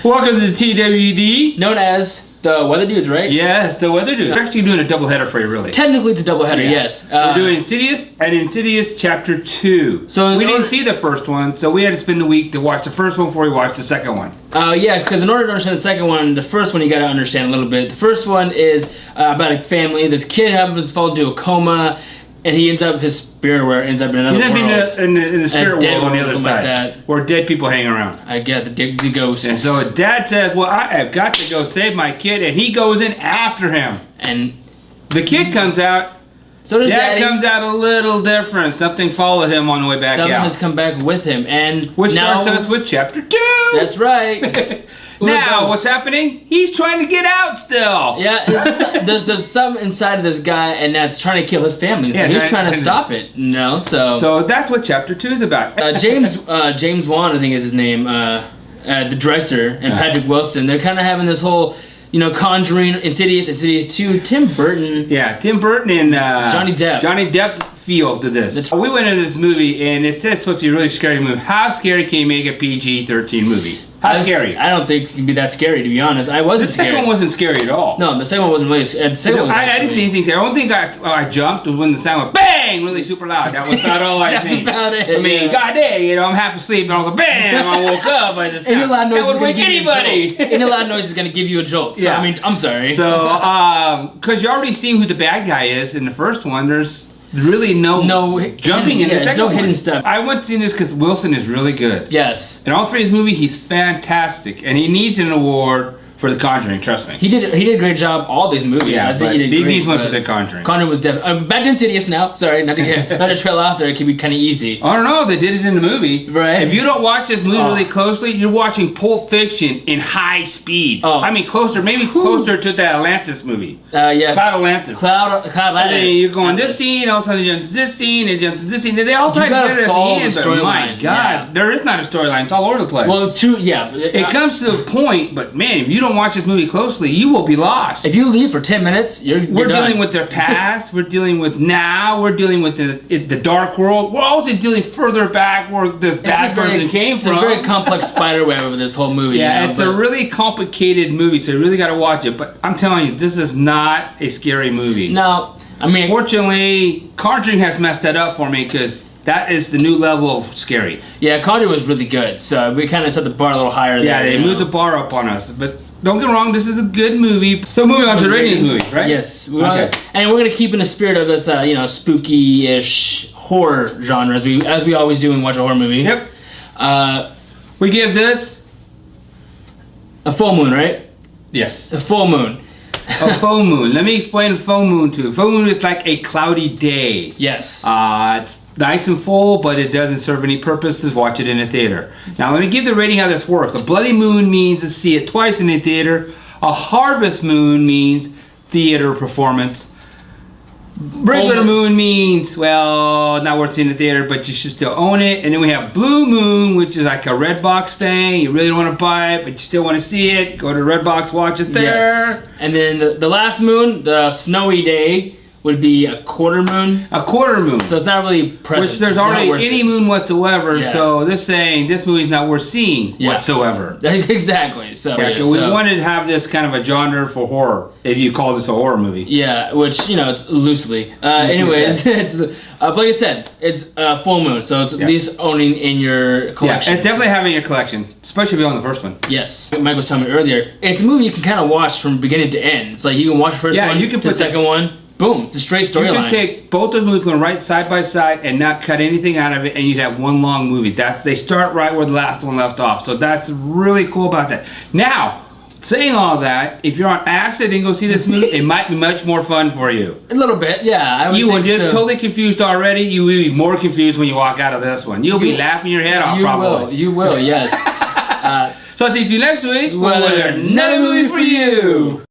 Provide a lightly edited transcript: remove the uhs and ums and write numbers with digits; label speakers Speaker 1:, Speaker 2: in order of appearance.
Speaker 1: Welcome to TWD.
Speaker 2: Known as the Thewhetherdudes, right?
Speaker 1: Yes, the Thewhetherdudes. We're actually doing a doubleheader for you, really.
Speaker 2: Technically, it's a doubleheader,
Speaker 1: Yeah.
Speaker 2: yes.
Speaker 1: We're doing Insidious and Insidious Chapter 2.
Speaker 2: So
Speaker 1: we didn't see the first one, so we had to spend the week to watch the first one before we watched the second one.
Speaker 2: Yeah, because in order to understand the second one, the first one you got to understand a little bit. The first one is about a family. This kid happens to fall into a coma, and he ends up, his spirit ends up in another world.
Speaker 1: In the spirit world on the other side,
Speaker 2: like
Speaker 1: where dead people hang around.
Speaker 2: I get the ghosts.
Speaker 1: And so dad says, well, I have got to go save my kid, and he goes in after him.
Speaker 2: And
Speaker 1: the kid comes out.
Speaker 2: So does
Speaker 1: Dad
Speaker 2: Daddy.
Speaker 1: comes out a little different. Something followed him on the way back
Speaker 2: Something
Speaker 1: out.
Speaker 2: has come back with him, and
Speaker 1: Which
Speaker 2: now,
Speaker 1: starts us with Chapter 2.
Speaker 2: That's right.
Speaker 1: Now, what's happening? He's trying to get out still.
Speaker 2: Yeah, there's something inside of this guy, and that's trying to kill his family. So
Speaker 1: Yeah,
Speaker 2: he's trying to stop it. No,
Speaker 1: so that's what Chapter 2 is about.
Speaker 2: James Wan, I think is his name, the director, and Patrick Wilson. They're kind of having this whole, Conjuring, Insidious 2, Tim Burton.
Speaker 1: Yeah, Tim Burton and
Speaker 2: Johnny Depp.
Speaker 1: Johnny Depp feel to this. We went into this movie, and it's supposed to be a really scary movie. How scary can you make a PG-13 movie? How scary?
Speaker 2: I don't think it can be that scary, to be honest. I wasn't scared.
Speaker 1: The second one wasn't scary at all.
Speaker 2: No, the second one wasn't really scary.
Speaker 1: I didn't see anything scary. The only thing I jumped was when the sound went bang really super loud. That was about all I seen.
Speaker 2: That's about it.
Speaker 1: I mean, goddamn, I'm half asleep, and I was like, bam, I woke up. I just
Speaker 2: any loud noise
Speaker 1: that would wake anybody.
Speaker 2: Any loud noise is going to give you a jolt. So,
Speaker 1: Yeah.
Speaker 2: I mean, I'm sorry.
Speaker 1: So, because you already seen who the bad guy is in the first one, there's really no jumping in the second one.
Speaker 2: No hidden stuff.
Speaker 1: I went to see this because Wilson is really good.
Speaker 2: Yes.
Speaker 1: In all three of his movies, he's fantastic, and he needs an award for The Conjuring. Trust me.
Speaker 2: He did a great job all these movies.
Speaker 1: Yeah,
Speaker 2: I think he did
Speaker 1: he
Speaker 2: great.
Speaker 1: needs one for The Conjuring.
Speaker 2: Conjuring was definitely back to Insidious now. Sorry, not to trail off there. It can be kind of easy.
Speaker 1: I don't know. They did it in the movie.
Speaker 2: Right.
Speaker 1: If you don't watch this movie really closely, you're watching Pulp Fiction in high speed.
Speaker 2: Oh.
Speaker 1: I mean, closer to that Atlantis movie.
Speaker 2: Yeah.
Speaker 1: Cloud Atlantis.
Speaker 2: Cloud Atlantis.
Speaker 1: You're going this scene, all of a sudden you jump to this scene, and jump to this scene. They all try to get it at the end, but my God, there is not a storyline. It's all over the place.
Speaker 2: Well, true, yeah.
Speaker 1: It comes to a point, but man, if you don't watch this movie closely, you will be lost.
Speaker 2: If you leave for 10 minutes,
Speaker 1: we're
Speaker 2: done.
Speaker 1: dealing with their past. We're dealing with now. We're dealing with the dark world. We're also dealing further back where the bad person came from.
Speaker 2: It's a very complex spider web of this whole movie.
Speaker 1: Yeah, it's a really complicated movie, so you really got to watch it. But I'm telling you, this is not a scary movie.
Speaker 2: No, I mean,
Speaker 1: fortunately, Conjuring has messed that up for me because that is the new level of scary.
Speaker 2: Yeah, Conjuring was really good, so we kind of set the bar a little higher.
Speaker 1: Yeah, they moved the bar up on us, but. Don't get me wrong, this is a good movie. So moving on to the rating of the movie, right?
Speaker 2: Yes. And we're gonna keep in the spirit of this, spooky-ish horror genre as we always do when we watch a horror movie.
Speaker 1: Yep. We give this
Speaker 2: a full moon, right?
Speaker 1: Yes.
Speaker 2: A full moon.
Speaker 1: A full moon. Let me explain full moon to you. Full moon is like a cloudy day.
Speaker 2: Yes.
Speaker 1: It's nice and full, but it doesn't serve any purpose to watch it in a theater. Now, let me give the rating how this works. A bloody moon means to see it twice in a theater. A harvest moon means theater performance. Regular moon means, well, not worth seeing in the theater, but you should still own it. And then we have blue moon, which is like a red box thing. You really don't want to buy it, but you still want to see it. Go to Redbox, watch it there.
Speaker 2: Yes. And then the last moon, the snowy day, would be a quarter moon.
Speaker 1: A quarter moon.
Speaker 2: So it's not really present.
Speaker 1: Which there's already any moon whatsoever, so this saying this movie's not worth seeing whatsoever.
Speaker 2: Exactly. So,
Speaker 1: we wanted to have this kind of a genre for horror, if you call this a horror movie.
Speaker 2: Yeah, which, it's loosely. Anyways, it's but like I said, it's a full moon, so it's at least owning in your collection.
Speaker 1: Yeah, it's definitely having your collection, especially if you own the first one.
Speaker 2: Yes. Mike was telling me earlier, it's a movie you can kind of watch from beginning to end. It's like you can watch the first one,
Speaker 1: you can
Speaker 2: put the second one. Boom, it's a straight storyline.
Speaker 1: You can take both those movies, put them right side by side, and not cut anything out of it, and you'd have one long movie. They start right where the last one left off. So that's really cool about that. Now, saying all that, if you're on acid and go see this movie, it might be much more fun for you.
Speaker 2: A little bit, yeah.
Speaker 1: You will get totally confused already. You will be more confused when you walk out of this one. You'll be laughing your head off, probably.
Speaker 2: You will, yes.
Speaker 1: So I'll see you next week
Speaker 2: with another movie for you.